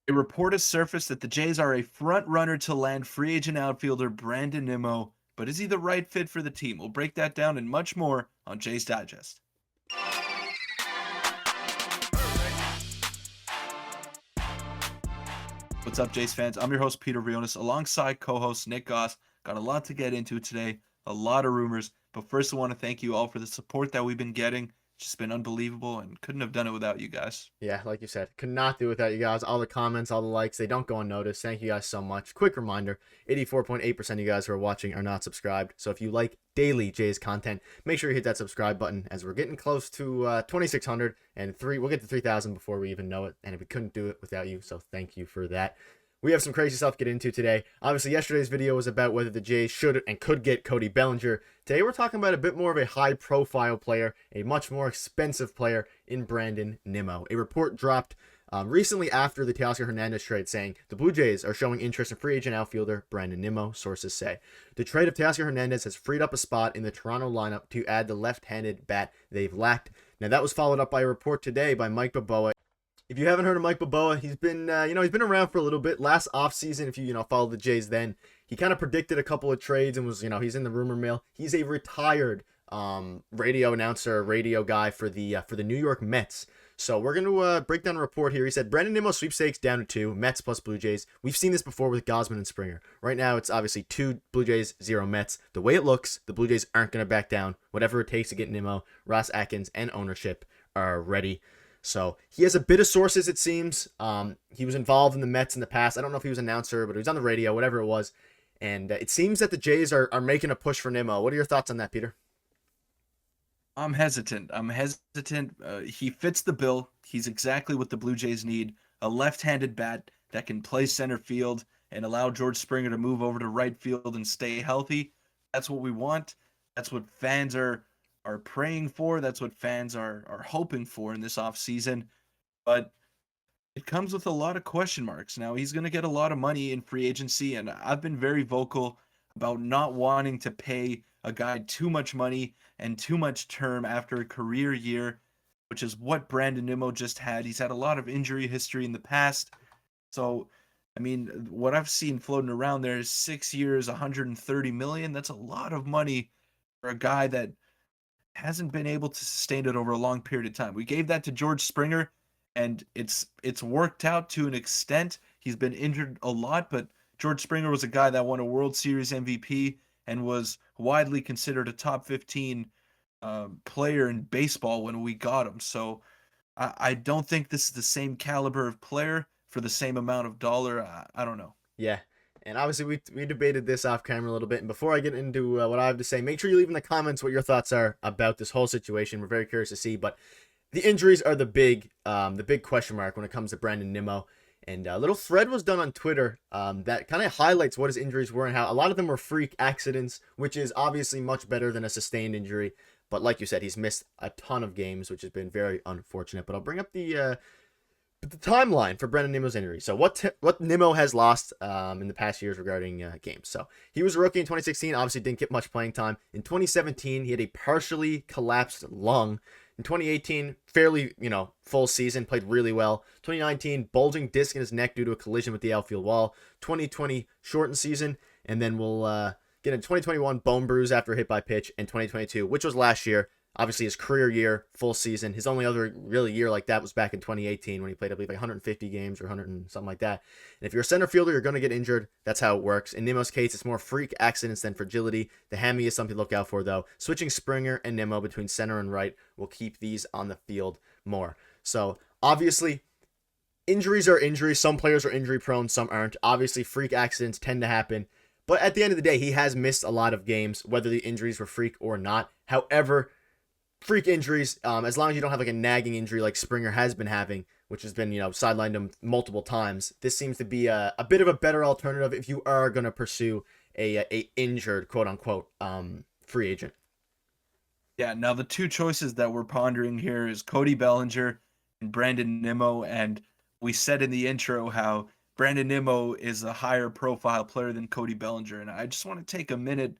A report has surfaced that the Jays are a front runner to land free agent outfielder Brandon Nimmo, but is he the right fit for the team? We'll break that down and much more on Jays Digest. What's up, Jays fans? I'm your host, Peter Vryonis, alongside co-host Nick Gosse. Got a lot to get into today, a lot of rumors, but first I want to thank you all for the support that we've been getting. It's just been unbelievable and couldn't have done it without you guys. Yeah, like you said, could not do without you guys. All the comments, all the likes, they don't go unnoticed. Thank you guys so much. Quick reminder, 84.8% of you guys who are watching are not subscribed. So if you like daily Jays content, make sure you hit that subscribe button as we're getting close to 2,600 and we'll get to 3,000 before we even know it. And we couldn't do it without you. So thank you for that. We have some crazy stuff to get into today. Obviously, yesterday's video was about whether the Jays should and could get Cody Bellinger. Today, we're talking about a bit more of a high-profile player, a much more expensive player in Brandon Nimmo. A report dropped recently after the Teoscar Hernandez trade saying the Blue Jays are showing interest in free agent outfielder Brandon Nimmo, sources say. The trade of Teoscar Hernandez has freed up a spot in the Toronto lineup to add the left-handed bat they've lacked. Now, that was followed up by a report today by Mike Boboa. If you haven't heard of Mike Boboa, he's been around for a little bit. Last offseason, if you followed the Jays then, he kind of predicted a couple of trades and was, he's in the rumor mill. He's a retired radio announcer, radio guy for the New York Mets. So we're going to break down a report here. He said Brandon Nimmo sweepstakes down to 2, Mets plus Blue Jays. We've seen this before with Gausman and Springer. Right now it's obviously 2 Blue Jays, 0 Mets. The way it looks, the Blue Jays aren't going to back down. Whatever it takes to get Nimmo, Ross Atkins and ownership are ready. So he has a bit of sources, it seems. He was involved in the Mets in the past. I don't know if he was an announcer, but he was on the radio, whatever it was. And it seems that the Jays are making a push for Nimmo. What are your thoughts on that, Peter? I'm hesitant. He fits the bill. He's exactly what the Blue Jays need. A left-handed bat that can play center field and allow George Springer to move over to right field and stay healthy. That's what we want. That's what fans are praying for. That's what fans are hoping for in this offseason. But it comes with a lot of question marks. Now, he's going to get a lot of money in free agency, and I've been very vocal about not wanting to pay a guy too much money and too much term after a career year, which is what Brandon Nimmo just had. He's had a lot of injury history in the past. So, I mean, what I've seen floating around there is 6 years, 130 million. That's a lot of money for a guy that hasn't been able to sustain it over a long period of time. We gave that to George Springer, and it's worked out to an extent. He's been injured a lot, but George Springer was a guy that won a World Series MVP and was widely considered a top 15 player in baseball when we got him. So I don't think this is the same caliber of player for the same amount of dollar. I don't know. Yeah. And obviously, we debated this off camera a little bit. And before I get into what I have to say, make sure you leave in the comments what your thoughts are about this whole situation. We're very curious to see. But the injuries are the big question mark when it comes to Brandon Nimmo. And a little thread was done on Twitter that kind of highlights what his injuries were and how a lot of them were freak accidents, which is obviously much better than a sustained injury. But like you said, he's missed a ton of games, which has been very unfortunate. But I'll bring up the timeline for Brandon Nimmo's injury. So what Nimmo has lost in the past years regarding games. So he was a rookie in 2016, obviously didn't get much playing time. In 2017, he had a partially collapsed lung. In 2018, fairly, full season, played really well. 2019, bulging disc in his neck due to a collision with the outfield wall. 2020, shortened season. And then we'll get into 2021, bone bruise after a hit by pitch. And 2022, which was last year, obviously his career year, full season. His only other really year like that was back in 2018 when he played, I believe, like 150 games or 100 and something like that. And if you're a center fielder, you're going to get injured. That's how it works. In Nimmo's case, it's more freak accidents than fragility. The hammy is something to look out for, though. Switching Springer and Nimmo between center and right will keep these on the field more. So, obviously, injuries are injuries. Some players are injury prone, some aren't. Obviously, freak accidents tend to happen. But at the end of the day, he has missed a lot of games, whether the injuries were freak or not. However, freak injuries, as long as you don't have like a nagging injury like Springer has been having, which has been, sidelined him multiple times, this seems to be a bit of a better alternative if you are going to pursue a injured, quote unquote, free agent. Yeah, now the two choices that we're pondering here is Cody Bellinger and Brandon Nimmo. And we said in the intro how Brandon Nimmo is a higher profile player than Cody Bellinger. And I just want to take a minute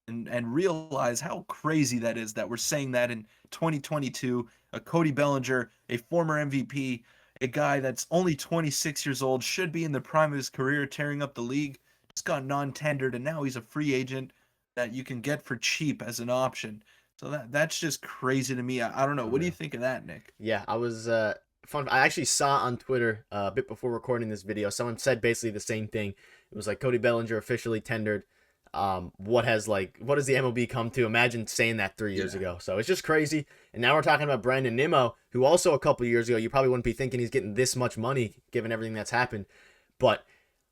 and realize how crazy that is that we're saying that in 2022, a Cody Bellinger, a former MVP, a guy that's only 26 years old, should be in the prime of his career, tearing up the league, just got non-tendered, and now he's a free agent that you can get for cheap as an option. So that's just crazy to me. I don't know. What do you Unreal. think of that, Nick? Yeah, I was fun. I actually saw on Twitter a bit before recording this video. Someone said basically the same thing. It was like Cody Bellinger officially tendered. What has the MLB come to? Imagine saying that 3 years Yeah. ago. So it's just crazy. And now we're talking about Brandon Nimmo, who also a couple years ago you probably wouldn't be thinking he's getting this much money given everything that's happened. But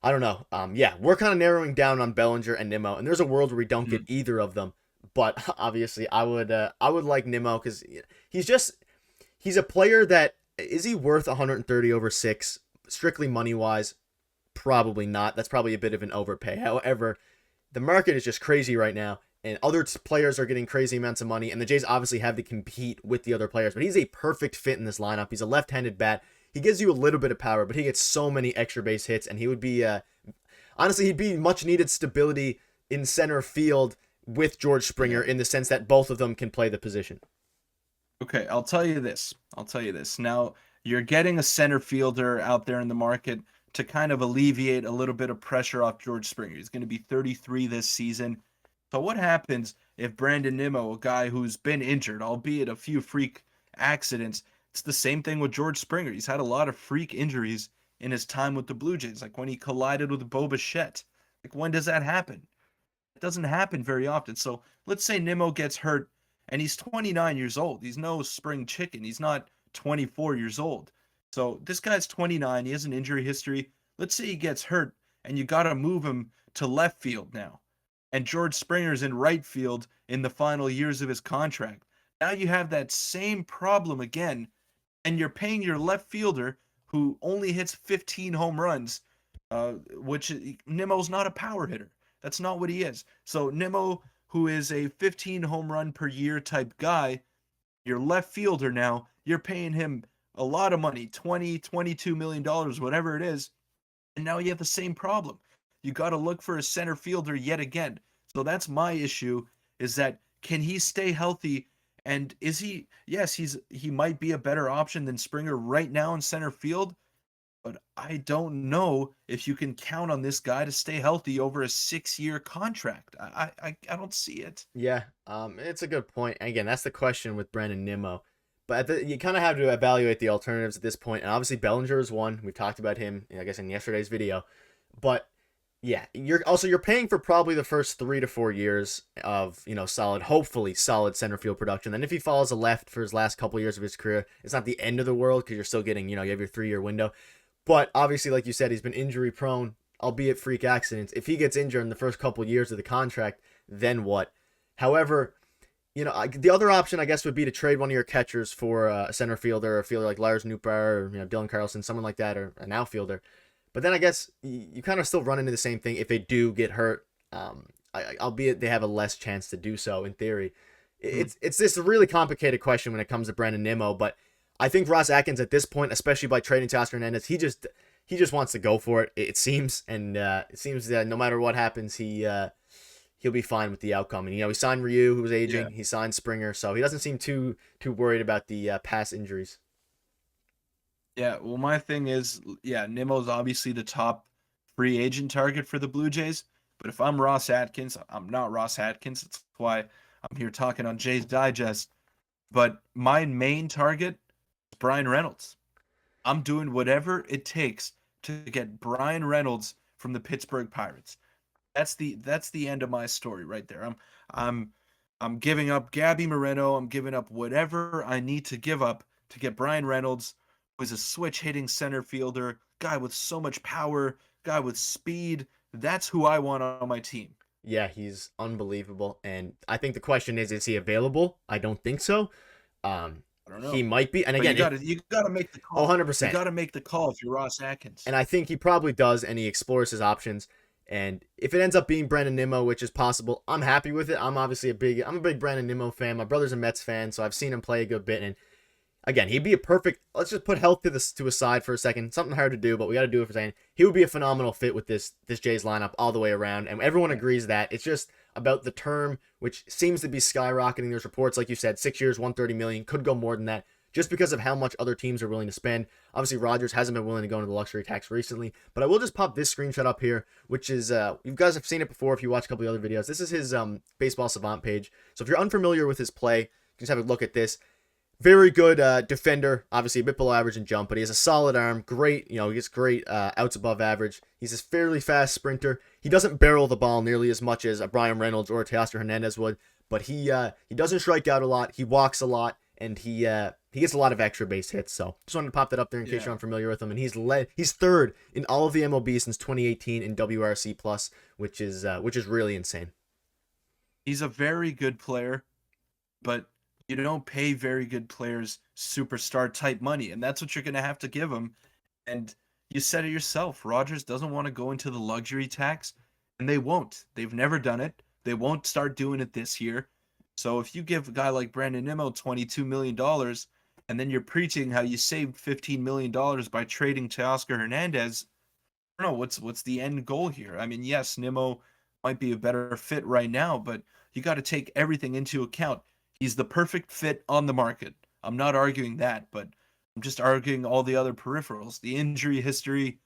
I don't know. Yeah, we're kind of narrowing down on Bellinger and Nimmo, and there's a world where we don't get Mhm. either of them. But obviously, I would like Nimmo because he's a player that is he worth 130 over 6 strictly money wise? Probably not. That's probably a bit of an overpay. However, the market is just crazy right now, and other players are getting crazy amounts of money, and the Jays obviously have to compete with the other players. But he's a perfect fit in this lineup. He's a left-handed bat. He gives you a little bit of power, but he gets so many extra base hits, and he would be honestly he'd be much needed stability in center field with George Springer Yeah. in the sense that both of them can play the position. Okay, I'll tell you this. I'll tell you this. Now, you're getting a center fielder out there in the market to kind of alleviate a little bit of pressure off George Springer. He's going to be 33 this season. So what happens if Brandon Nimmo, a guy who's been injured, albeit a few freak accidents, it's the same thing with George Springer. He's had a lot of freak injuries in his time with the Blue Jays, like when he collided with Bo Bichette. Like, when does that happen? It doesn't happen very often. So let's say Nimmo gets hurt and he's 29 years old. He's no spring chicken. He's not 24 years old. So this guy's 29. He has an injury history. Let's say he gets hurt and you got to move him to left field now. And George Springer's in right field in the final years of his contract. Now you have that same problem again, and you're paying your left fielder who only hits 15 home runs, which Nimmo's not a power hitter. That's not what he is. So Nimmo, who is a 15 home run per year type guy, your left fielder now, you're paying him a lot of money, 20, $22 million, whatever it is. And now you have the same problem. You got to look for a center fielder yet again. So that's my issue, is that can he stay healthy? And is he, yes, he might be a better option than Springer right now in center field, but I don't know if you can count on this guy to stay healthy over a 6-year contract. I don't see it. Yeah, it's a good point. And again, that's the question with Brandon Nimmo. But you kind of have to evaluate the alternatives at this point. And obviously, Bellinger is one. We talked about him, I guess, in yesterday's video. But yeah, you're paying for probably the first 3 to 4 years of solid, hopefully solid center field production. Then if he follows a left for his last couple years of his career, it's not the end of the world because you're still getting you have your 3-year window. But obviously, like you said, he's been injury prone, albeit freak accidents. If he gets injured in the first couple years of the contract, then what? However, the other option, I guess, would be to trade one of your catchers for a center fielder or a fielder like Lars Nootbaar or Dylan Carlson, someone like that, or an outfielder. But then I guess you kind of still run into the same thing if they do get hurt, albeit they have a less chance to do so in theory. Hmm. It's this really complicated question when it comes to Brandon Nimmo, but I think Ross Atkins at this point, especially by trading to Oscar Hernandez, he just wants to go for it. It seems, and it seems that no matter what happens, he'll be fine with the outcome. And he signed Ryu, who was aging. Yeah. He signed Springer, so he doesn't seem too worried about the past injuries. Yeah, well, my thing is, yeah, Nimmo's obviously the top free agent target for the Blue Jays. But if I'm Ross Atkins, I'm not Ross Atkins. That's why I'm here talking on Jay's Digest. But my main target is Brian Reynolds. I'm doing whatever it takes to get Brian Reynolds from the Pittsburgh Pirates. That's the end of my story right there. I'm I'm giving up Gabby Moreno. I'm giving up whatever I need to give up to get Brian Reynolds, who is a switch hitting center fielder, guy with so much power, guy with speed. That's who I want on my team. Yeah, he's unbelievable. And I think the question is he available? I don't think so. I don't He know. might be. And But again, you gotta make the oh, call. You 100%. gotta make the call if you're Ross Atkins. And I think he probably does, and he explores his options. And if it ends up being Brandon Nimmo, which is possible, I'm happy with it. I'm a big Brandon Nimmo fan. My brother's a Mets fan, so I've seen him play a good bit. And again, he'd be a perfect. Let's just put health to a side for a second. Something hard to do, but we got to do it for a second. He would be a phenomenal fit with this Jays lineup all the way around, and everyone agrees that. It's just about the term, which seems to be skyrocketing. There's reports, like you said, 6 years, 130 million, could go more than that. just because of how much other teams are willing to spend. Obviously, Rodgers hasn't been willing to go into the luxury tax recently, but I will just pop this screenshot up here, which is, you guys have seen it before if you watch a couple of other videos. This is his Baseball Savant page. So if you're unfamiliar with his play, you can just have a look at this. Very good defender, obviously a bit below average in jump, but he has a solid arm. Great, he gets great outs above average. He's a fairly fast sprinter. He doesn't barrel the ball nearly as much as a Brian Reynolds or a Teoscar Hernandez would, but he doesn't strike out a lot. He walks a lot, and he gets a lot of extra base hits. So just wanted to pop that up there in case you're unfamiliar with him. And he's third in all of the MLB since 2018 in WRC plus, which is really insane. He's a very good player, but you don't pay very good players superstar type money, and that's what you're going to have to give him. And you said it yourself. Rodgers doesn't want to go into the luxury tax, and they won't. They've never done it. They won't start doing it this year. So if you give a guy like Brandon Nimmo $22 million, and then you're preaching how you saved $15 million by trading Teoscar Hernandez, I don't know what's the end goal here. I mean, yes, Nimmo might be a better fit right now, but you got to take everything into account. He's the perfect fit on the market. I'm not arguing that, but I'm just arguing all the other peripherals, the injury history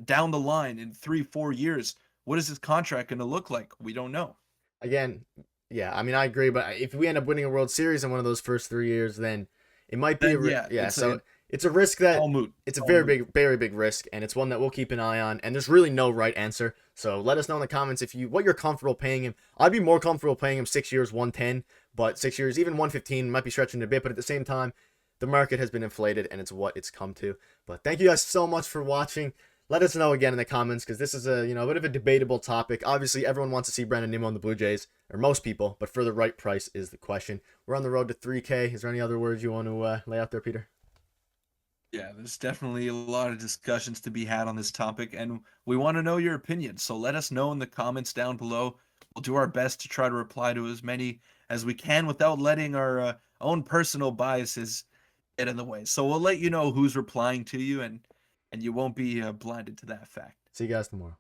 down the line in 3-4 years. What is his contract going to look like? We don't know. Again, yeah, I mean, I agree, but if we end up winning a World Series in one of those first 3 years, then it might be it's a risk that it's a very big risk, and it's one that we'll keep an eye on. And there's really no right answer. So let us know in the comments what you're comfortable paying him. I'd be more comfortable paying him 6 years, 110, but 6 years, even 115 might be stretching a bit. But at the same time, the market has been inflated, and it's what it's come to. But thank you guys so much for watching. Let us know again in the comments, because this is a bit of a debatable topic. Obviously, everyone wants to see Brandon Nimmo on the Blue Jays, or most people, but for the right price is the question. We're on the road to 3K. Is there any other words you want to lay out there, Peter? Yeah, there's definitely a lot of discussions to be had on this topic, and we want to know your opinion. So let us know in the comments down below. We'll do our best to try to reply to as many as we can without letting our own personal biases get in the way. So we'll let you know who's replying to you, and you won't be blinded to that fact. See you guys tomorrow.